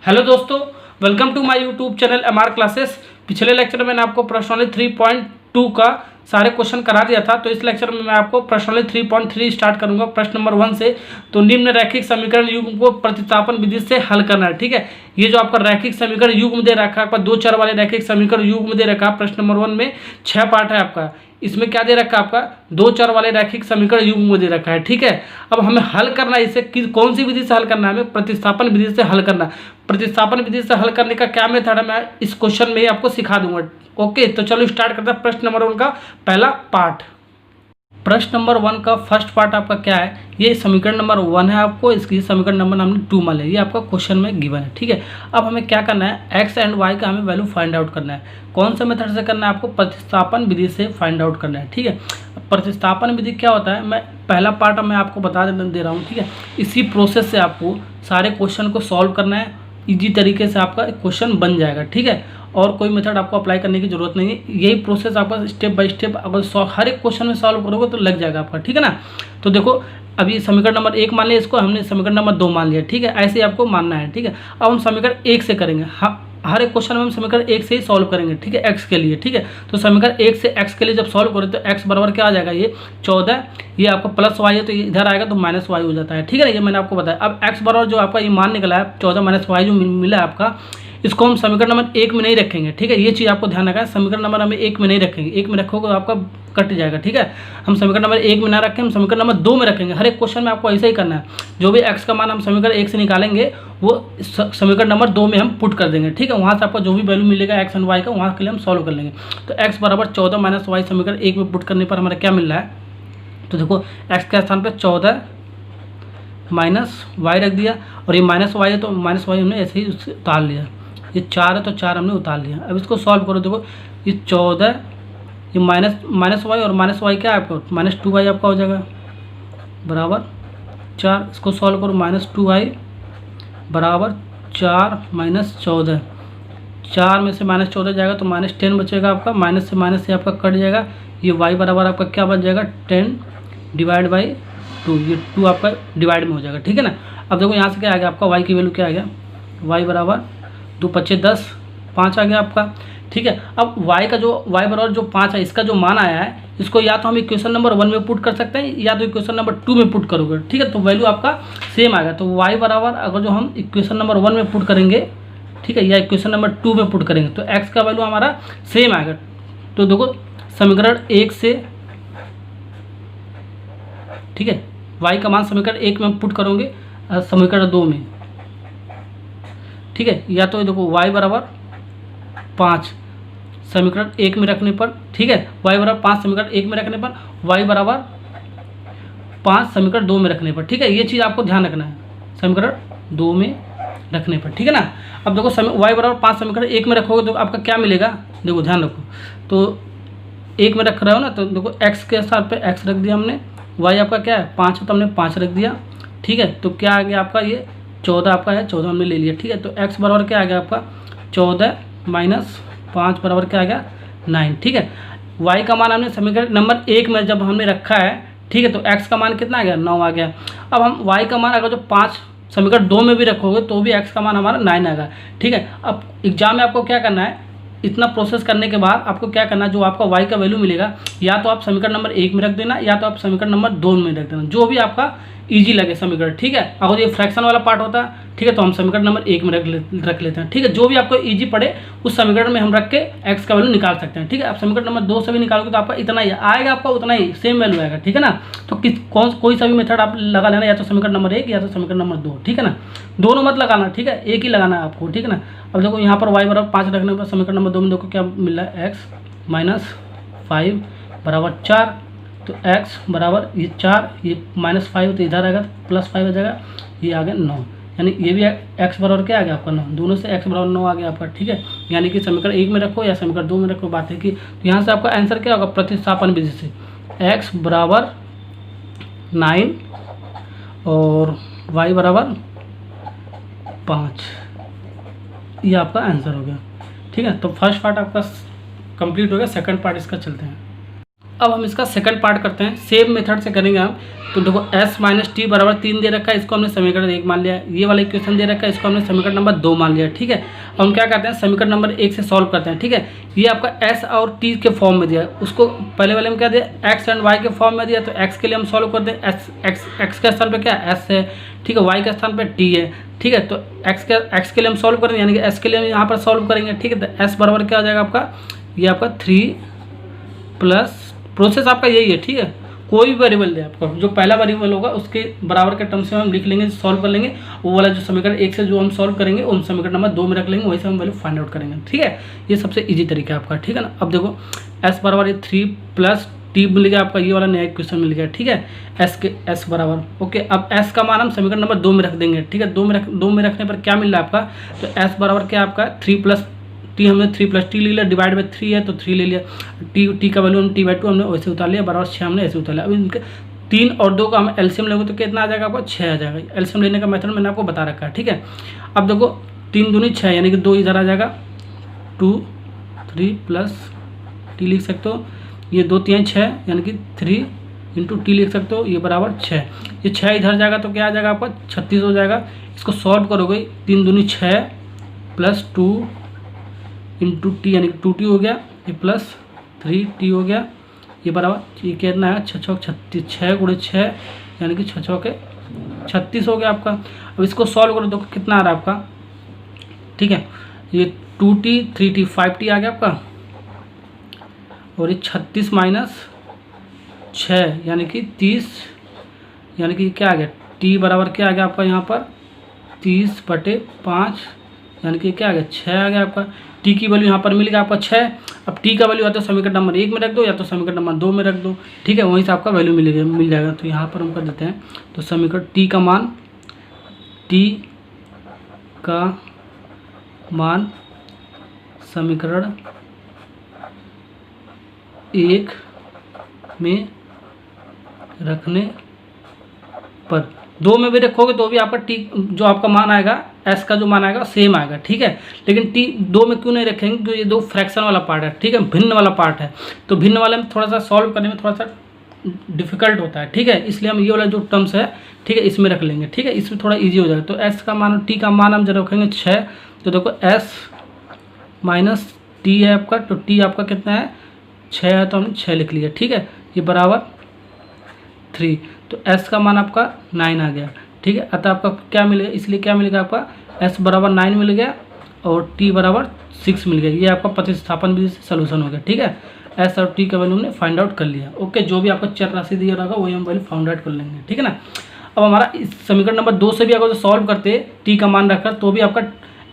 Hello दोस्तों, welcome to my YouTube channel MR classes. पिछले lecture में मैंने आपको प्रश्नावली 3.2 का सारे क्वेश्चन करा दिया था। तो इस लेक्चर में मैं आपको प्रश्नावली 3.3 स्टार्ट करूंगा प्रश्न नंबर 1 से। तो निम्न रैखिक समीकरण युग्म को प्रतिस्थापन विधि से हल करना है। ठीक है, ये जो आपका रैखिक समीकरण युग्म दे रखा है, आपका 2 चर वाले रैखिक समीकरण युग्म दे रखा है। प्रश्न नंबर 1 में 6 पार्ट है आपका। इसमें क्या दे रखा है आपका 2 चर वाले रैखिक समीकरण युग्म दे रखा है। ठीक है, अब हमें हल करना है इसे कौन सी विधि से हल करना है, हमें प्रतिस्थापन विधि से हल करना है। प्रतिस्थापन विधि से हल करने का क्या मेथड है मैं इस क्वेश्चन में ही आपको सिखा दूंगा। ओके, तो चलो स्टार्ट करते हैं प्रश्न नंबर 1 का पहला पार्ट। प्रश्न नंबर 1 का फर्स्ट पार्ट आपका क्या है, ये समीकरण नंबर 1 है आपको, इसकी समीकरण नंबर हमने 2 मान लिया। ये आपका क्वेश्चन में गिवन है। ठीक है, अब हमें क्या करना है, एक्स एंड वाई का हमें वैल्यू फाइंड आउट करना है। कौन सा मेथड से करना है, आपको प्रतिस्थापन विधि से फाइंड आउट करना है। ठीक है, प्रतिस्थापन विधि क्या होता है, मैं पहला पार्ट मैं आपको बता दे रहा हूँ। ठीक है, इसी प्रोसेस से आपको सारे क्वेश्चन को सॉल्व करना है। इजी तरीके से आपका क्वेश्चन बन जाएगा। ठीक है, और कोई मेथड आपको अप्लाई करने की जरूरत नहीं है। यही प्रोसेस आपका स्टेप बाय स्टेप अगर हर एक क्वेश्चन में सॉल्व करोगे तो लग जाएगा आपका। ठीक है ना, तो देखो अभी समीकरण नंबर 1 मान लिया, इसको हमने समीकरण नंबर 2 मान लिया। ठीक है, ऐसे ही आपको मानना है। ठीक है, अब हम समीकरण 1 से करेंगे। हर एक क्वेश्चन में हम समीकरण 1 से ही सॉल्व करेंगे। ठीक है, एक्स के लिए। ठीक है, तो समीकरण 1 से एक्स के लिए जब सॉल्व करें तो एक्स बराबर क्या आ जाएगा, ये 14, ये आपका प्लस वाई है तो इधर आएगा तो माइनस वाई हो जाता है। ठीक है ना, ये मैंने आपको बताया। अब एक्स बराबर जो आपका ये मान निकला है 14 माइनस वाई जो मिला है आपका, इसको हम समीकरण नंबर 1 में नहीं रखेंगे। ठीक है, ये चीज़ आपको ध्यान रखना है, समीकरण नंबर हमें 1 में नहीं रखेंगे। 1 में रखोगे तो आपका कट जाएगा। ठीक है, हम समीकरण नंबर 1 में ना रखें, हम समीकरण नंबर 2 में रखेंगे। हर एक क्वेश्चन में आपको ऐसा ही करना है। जो भी एक्स का मान हम समीकरण 1 से निकालेंगे वो समीकरण नंबर 2 में हम पुट कर देंगे। ठीक है, वहाँ से आपको जो भी वैल्यू मिलेगा एक्स एंड वाई का, वहाँ के लिए हम सॉल्व कर लेंगे। तो एक्स बराबर 14 माइनस वाई समीकरण 1 में पुट करने पर हमारा क्या मिल रहा है, तो देखो एक्स के स्थान पर 14 माइनस वाई रख दिया, और ये माइनस वाई है तो माइनस वाई हमने ऐसे ही उससे उतार लिया। ये 4 है तो 4 हमने उतार लिया। अब इसको सॉल्व करो, देखो ये 14, ये माइनस वाई और माइनस वाई क्या है आपका -2y आपका हो जाएगा बराबर 4। इसको सॉल्व करो, -2y बराबर 4 माइनस 14, 4 में से -14 जाएगा तो -10 बचेगा आपका। माइनस से आपका कट जाएगा। ये y बराबर आपका क्या बच जाएगा 10 डिवाइड बाई 2, ये 2 आपका डिवाइड में हो जाएगा। ठीक है ना, अब देखो यहाँ से क्या आ गया आपका y की वैल्यू क्या आ गया, y बराबर 2 5 10, 5 आ गया आपका। ठीक है, अब y का जो y बराबर जो 5 है, इसका जो मान आया है, इसको या तो हम इक्वेशन नंबर 1 में पुट कर सकते हैं या तो इक्वेशन नंबर 2 में पुट करोगे। ठीक है, तो वैल्यू आपका सेम आएगा। तो y बराबर अगर जो हम इक्वेशन नंबर 1 में पुट करेंगे, ठीक है, या इक्वेशन नंबर 2 में पुट करेंगे तो x का वैल्यू हमारा सेम आएगा। तो देखो समीकरण 1 से, ठीक है, y का मान समीकरण 1 में पुट करोगे समीकरण 2 में। ठीक है, या तो देखो y बराबर 5 समीकरण 1 में रखने पर, ठीक है, y बराबर 5 समीकरण 1 में रखने पर, y बराबर 5 समीकरण 2 में रखने पर। ठीक है, ये चीज़ आपको ध्यान रखना है, समीकरण 2 में रखने पर। ठीक है ना, अब देखो y बराबर 5 समीकरण 1 में रखोगे तो आपका क्या मिलेगा, देखो ध्यान रखो, तो 1 में रख रहे हो ना, तो देखो x के स्थान पे x रख दिया हमने, y आपका क्या है 5 है तो हमने 5 रख दिया। ठीक है, तो क्या आ गया आपका, ये 14 आपका है, 14 हमने ले लिया। ठीक है, तो x बराबर क्या आ गया आपका 14 माइनस 5 बराबर क्या आ गया 9। ठीक है, y का मान हमने समीकरण नंबर 1 में जब हमने रखा है, ठीक है, तो x का मान कितना आ गया 9 आ गया। अब हम y का मान अगर जो 5 समीकरण 2 में भी रखोगे तो भी x का मान हमारा 9 आएगा। ठीक है, अब एग्जाम में आपको क्या करना है, इतना प्रोसेस करने के बाद आपको क्या करना है, जो आपका y का वैल्यू मिलेगा या तो आप समीकरण नंबर 1 में रख देना या तो आप समीकरण नंबर 2 में रख देना, जो भी आपका इजी लगे समीकरण। ठीक है, अगर ये फ्रैक्शन वाला पार्ट होता है, ठीक है, तो हम समीकरण नंबर 1 में रख लेते हैं। ठीक है, जो भी आपको इजी पड़े उस समीकरण में हम रख के x का वैल्यू निकाल सकते हैं। ठीक है, आप समीकरण नंबर 2 से भी निकालोगे तो आपका इतना ही आएगा, आपका उतना ही सेम वैल्यू आएगा। ठीक है ना, तो कोई सा भी मेथड आप लगा लेना, या तो समीकरण नंबर 1 या तो समीकरण नंबर 2। ठीक है ना, दोनों मत लगाना। ठीक है, एक ही लगाना है आपको। ठीक है ना, अब देखो यहाँ पर y बराबर 5 रखने पर समीकरण नंबर 2 में देखो क्या मिल रहा है, x माइनस 5 बराबर 4, तो x बराबर ये 4, ये -5 तो इधर आएगा तो +5 हो जाएगा, ये आ गया 9, यानी ये भी x बराबर क्या आ गया आपका 9, दोनों से x बराबर 9 आ गया आपका। ठीक है, यानी कि समीकरण 1 में रखो या समीकरण 2 में रखो, बात है कि तो यहाँ से आपका आंसर क्या होगा प्रतिस्थापन विधि से, x बराबर 9 और y बराबर 5, ये आपका आंसर हो गया। ठीक है, तो फर्स्ट पार्ट आपका कंप्लीट हो गया, सेकंड पार्ट इसका चलते हैं। अब हम इसका सेकंड पार्ट करते हैं, सेम मेथड से करेंगे हम। तो देखो s माइनस टी बराबर 3 दे रखा है, इसको हमने समीकरण 1 मान लिया। ये वाला इक्वेशन दे रखा है, इसको हमने समीकरण नंबर 2 मान लिया, ठीक है। अब हम क्या करते हैं, समीकरण नंबर 1 से सॉल्व करते हैं, ठीक है। ये आपका s और t के फॉर्म में दिया, उसको पहले वाले में क्या दिया, x एंड y के फॉर्म में दिया। तो x के लिए हम सॉल्व करते हैं, x के स्थान पर क्या s है, ठीक है, y के स्थान पर t है, ठीक है। तो x के लिए हम सॉल्व करेंगे, यानी कि s के लिए हम यहाँ पर सॉल्व करेंगे, ठीक है। तो s बराबर क्या हो जाएगा आपका, ये आपका 3 प्लस, प्रोसेस आपका यही है, ठीक है। कोई भी वेरिएबल दे आपको, जो पहला वेरिएबल होगा उसके बराबर के टर्म्स में हम लिख लेंगे, सॉल्व कर लेंगे। वो वाला जो समीकरण 1 से जो हम सॉल्व करेंगे, उन समीकरण नंबर 2 में रख लेंगे, वहीं से हम वैल्यू फाइंड आउट करेंगे, ठीक है। ये सबसे ईजी तरीका है आपका, ठीक है ना। अब देखो s बराबर ये 3 प्लस टी मिल गया आपका, ये वाला नया इक्वेशन मिल गया, ठीक है। s बराबर ओके। अब s का मान हम समीकरण नंबर 2 में रख देंगे, ठीक है। 2 में रखने पर क्या मिल रहा है आपका, तो s बराबर क्या आपका 3 प्लस टी, हमने 3 प्लस टी ले लिया, डिवाइड बाई 3 है तो 3 ले लिया। टी का वैल्यू हम t/2 हमने वैसे उतार लिया, बराबर 6 हमने ऐसे उतार लिया। अब इनके 3 और 2 का हम एलसीएम लेंगे तो कितना आ जाएगा आपको, 6 आ जाएगा। एलसीएम लेने का मेथड मैंने आपको बता रखा है, ठीक है। अब देखो 3 दूनी 6, यानी कि 2 इधर आ जाएगा, 2 3 प्लस टी लिख सकते हो, ये 2 3 6, यानी कि 3 इंटू टी लिख सकते हो, ये बराबर 6। ये 6 इधर जाएगा तो क्या आ जाएगा आपका 36 हो जाएगा। इसको सॉल्व करोगे, 3 दूनी 6 प्लस 2 इंटू टी, यानी कि 2t हो गया, ये प्लस 3t हो गया, ये बराबर ये कितना है 6 6 36, 6 गुणे 6 यानी कि 6 6 के 36 हो गया आपका। अब इसको सॉल्व करो, देखो कितना आ रहा है आपका, ठीक है। ये 2t 3t 5t आ गया आपका, और ये 36 माइनस 6 यानी कि 30, यानी कि क्या आ गया, t बराबर क्या आ गया आपका यहाँ पर 30/5, यानी कि क्या आ गया 6 आ गया आपका। टी की वैल्यू यहाँ पर मिल गया आपका 6। अब टी का वैल्यू या तो समीकरण नंबर 1 में रख दो, या तो समीकरण नंबर 2 में रख दो, ठीक है, वहीं से आपका वैल्यू मिल जाएगा। तो यहाँ पर हम कर देते हैं, तो समीकरण टी का मान समीकरण 1 में रखने पर, 2 में भी रखोगे तो भी आपका टी जो आपका मान आएगा, एस का जो मान आएगा सेम आएगा, ठीक है। लेकिन टी 2 में क्यों नहीं रखेंगे, क्योंकि ये 2 फ्रैक्शन वाला पार्ट है, ठीक है, भिन्न वाला पार्ट है। तो भिन्न वाले में थोड़ा सा सॉल्व करने में थोड़ा सा डिफिकल्ट होता है, ठीक है। इसलिए हम ये वाला जो टर्म्स है, ठीक है, इसमें रख लेंगे, ठीक है, इसमें थोड़ा ईजी हो जाएगा। तो एस का मान, टी का मान हम जब रखेंगे 6, तो देखो एस माइनस टी है आपका, तो टी आपका कितना है 6 है, तो हमने 6 लिख लिया, ठीक है, ये बराबर 3। तो s का मान आपका 9 आ गया, ठीक है। अतः आपका क्या मिलेगा, इसलिए क्या मिलेगा आपका s बराबर 9 मिल गया और t बराबर 6 मिल गया। ये आपका प्रतिस्थापन विधि से सलूशन हो गया, ठीक है। s और t का वैल्यू हमने फाइंड आउट कर लिया, ओके। जो भी आपको चर राशि दिया रहेगा वही हम वैल्यू फाइंड आउट कर लेंगे, ठीक है ना। अब हमारा इस समीकरण नंबर 2 से भी अगर सॉल्व करते t का मान रखकर, तो भी आपका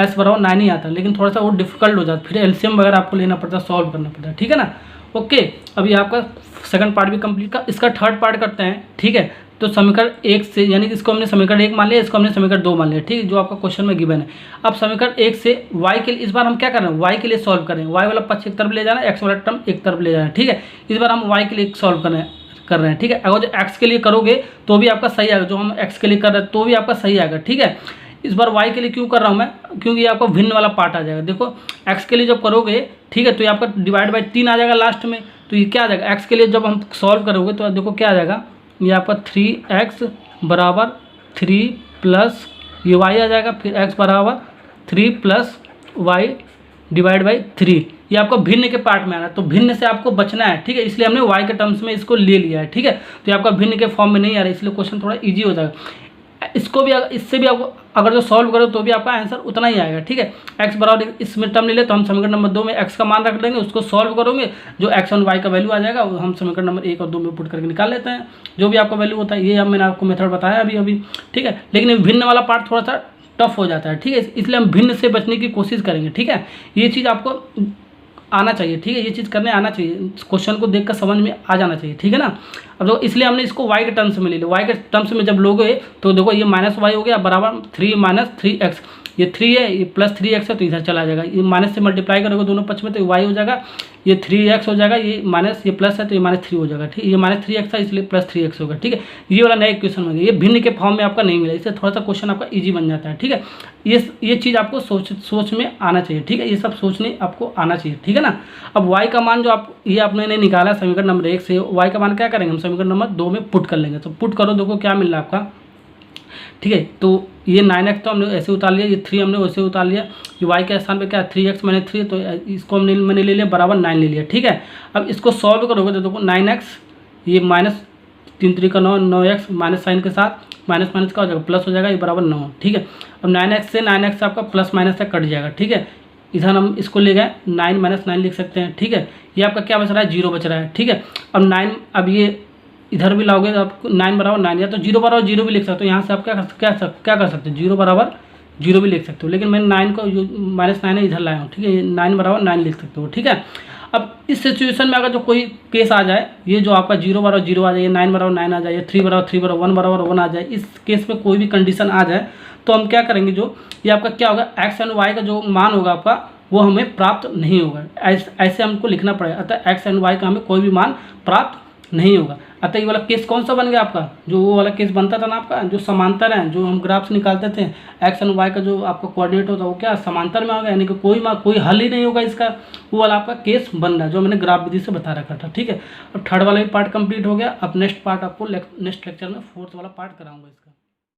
s बराबर 9 ही आता, लेकिन थोड़ा सा वो डिफिकल्ट हो जाता, फिर एलसीएम वगैरह आपको लेना पड़ता है, सॉल्व करना पड़ता है, ठीक है ना, ओके। अभी आपका सेकंड पार्ट भी कंप्लीट का, इसका थर्ड पार्ट करते हैं, ठीक है। तो समीकरण 1 से, यानी कि इसको हमने समीकरण 1 मान लिया, इसको हमने समीकरण 2 मान लिया, ठीक है, जो आपका क्वेश्चन में गिवन है। अब समीकरण 1 से y के लिए, इस बार हम क्या कर रहे हैं, y के लिए सॉल्व करें, y वाला पक्ष एक तरफ ले जाना, x वाला टर्म एक तरफ ले जाना, ठीक है। इस बार हम y के लिए सॉल्व कर रहे हैं, ठीक है। अगर जो x के लिए करोगे तो भी आपका सही आएगा, जो हम x के लिए कर रहे हैं तो भी आपका सही आएगा, ठीक है। इस बार y के लिए क्यों कर रहा हूँ मैं, क्योंकि ये आपका भिन्न वाला पार्ट आ जाएगा। देखो x के लिए जब करोगे, ठीक है, तो ये आपका डिवाइड बाई 3 आ जाएगा लास्ट में, तो ये क्या आ जाएगा, x के लिए जब हम सॉल्व करोगे तो देखो क्या आ जाएगा, ये आपका 3x बराबर 3 प्लस ये y आ जाएगा, फिर x बराबर 3 प्लस y डिवाइड बाई 3। ये आपको भिन्न के पार्ट में आना है, तो भिन्न से आपको बचना है, ठीक है, इसलिए हमने y के टर्म्स में इसको ले लिया है, ठीक है। तो ये आपका भिन्न के फॉर्म में नहीं आ रहा है, इसलिए क्वेश्चन थोड़ा ईजी हो जाएगा। इसको भी इससे भी आपको अगर जो सॉल्व करो तो भी आपका आंसर उतना ही आएगा, ठीक है। x बराबर इसमें टर्म ले ले, तो हम समीकरण नंबर 2 में x का मान रख लेंगे, उसको सॉल्व करोगे, जो x और y का वैल्यू आ जाएगा वो हम समीकरण नंबर 1 और 2 में पुट करके निकाल लेते हैं, जो भी आपका वैल्यू होता है। ये मैंने आपको मेथड बताया अभी, ठीक है। लेकिन भिन्न वाला पार्ट थोड़ा सा टफ हो जाता है, ठीक है, इसलिए हम भिन्न से बचने की कोशिश करेंगे, ठीक है। ये चीज़ आपको आना चाहिए, ठीक है, ये चीज़ करने आना चाहिए, क्वेश्चन को देखकर समझ में आ जाना चाहिए, ठीक है ना। अब तो इसलिए हमने इसको y के टर्म्स में ले लिया। y के टर्म्स में जब लोगे तो देखो ये माइनस वाई हो गया बराबर 3 माइनस 3x, ये 3 है, ये प्लस 3x है तो इधर चला जाएगा, ये माइनस से मल्टीप्लाई करोगे दोनों पक्ष में तो y हो जाएगा, ये 3x हो जाएगा, ये माइनस ये प्लस है तो ये -3 हो जाएगा। ठीक है, ये -3x था इसलिए +3x होगा। ठीक है, ये वाला नया इक्वेशन हो गया, ये भिन्न के फॉर्म में आपका नहीं मिला, इससे थोड़ा सा क्वेश्चन आपका ईजी बन जाता है। ठीक है, ये चीज़ आपको सोच में आना चाहिए। ठीक है, ये सब सोचने आपको आना चाहिए। ठीक है ना। अब y का मान जो आप ये आपने निकाला समीकरण नंबर 1 से, y का मान क्या करेंगे हम समीकरण नंबर 2 में पुट कर लेंगे। तो पुट करो, देखो क्या मिल रहा है आपका। ठीक है, तो ये 9x तो हमने ऐसे उतार लिया, ये 3 हमने वैसे उतार लिया, ये y के स्थान पे क्या 3x - 3 तो इसको मैंने ले लिया बराबर 9 ले लिया। ठीक है, अब इसको सॉल्व करोगे तो देखो 9x, ये -3 3 का 9, 9x माइनस साइन के साथ माइनस माइनस का हो जाएगा प्लस हो जाएगा, ये बराबर 9। ठीक है, अब 9x आपका प्लस माइनस से कट जाएगा। ठीक है, इधर हम इसको ले गए 9 - 9 लिख सकते हैं। ठीक है, ये आपका क्या बच रहा है 0 बच रहा है। ठीक है, अब 9 अब ये इधर भी लाओगे तो आप 9 बराबर 9 या तो 0 बराबर 0 भी लिख सकते हो। यहाँ से आप क्या कर सकते हो 0 बराबर 0 भी लिख सकते हो, लेकिन मैंने 9 को -9 है इधर लाया हूँ। ठीक है, 9 बराबर 9 लिख सकते हो। ठीक है, अब इस सिचुएशन में अगर जो कोई केस आ जाए, ये जो आपका 0 बराबर 0 आ जाए, 9 बराबर 9 आ जाए, 3 बराबर 3 बराबर 1 बराबर 1 आ जाए, इस केस में कोई भी कंडीशन आ जाए तो हम क्या करेंगे, जो ये आपका क्या होगा x एंड y का जो मान होगा आपका वो हमें प्राप्त नहीं होगा। ऐसे हमको लिखना पड़ेगा, अतः x एंड y का हमें कोई भी मान प्राप्त नहीं होगा। अतः ये वाला केस कौन सा बन गया आपका, जो वो वाला केस बनता था ना आपका, जो समांतर है, जो हम ग्राफ से निकालते थे x एंड y का जो आपका कोऑर्डिनेट होता है वो क्या समांतर में होगा, यानी कि कोई हल ही नहीं होगा इसका, वो वाला आपका केस बन रहा है जो मैंने ग्राफ विधि से बता रखा था। ठीक है, अब थर्ड वाला भी पार्ट कंप्लीट हो गया। अब नेक्स्ट पार्ट आपको नेक्स्ट लेक्चर में फोर्थ वाला पार्ट कराऊंगा इसका।